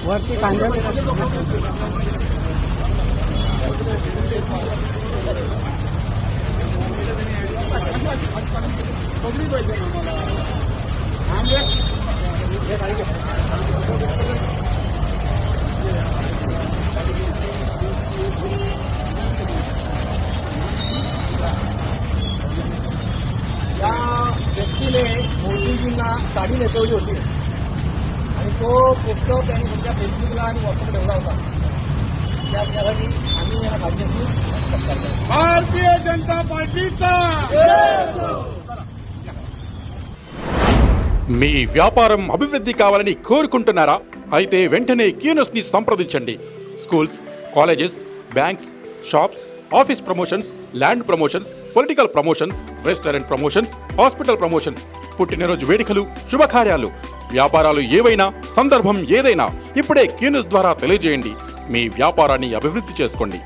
वरती कांद्या या व्यक्तीने मोदीजींना साडी नेसवली होती आणि तो पुस्तक त्यांनी तुमच्या फेसबुकला आणि व्हॉट्सअपला ठेवला होता. त्यासाठी आम्ही या राज्याची भारतीय जनता पार्टीचा మీ వ్యాపారం అభివృద్ధి కావాలని కోరుకుంటున్నారా? అయితే వెంటనే క్యూనస్ ని సంప్రదించండి. Schools, colleges, banks, shops, office promotions, land promotions, political promotions, restaurant promotions, hospital promotions, పుట్టినరోజు వేడుకలు, శుభకార్యాలు, వ్యాపారాలు ఏవైనా, సందర్భం ఏదైనా ఇప్పుడే క్యూనస్ ద్వారా తెలియజేయండి. మీ వ్యాపారాన్ని అభివృద్ధి చేసుకోండి.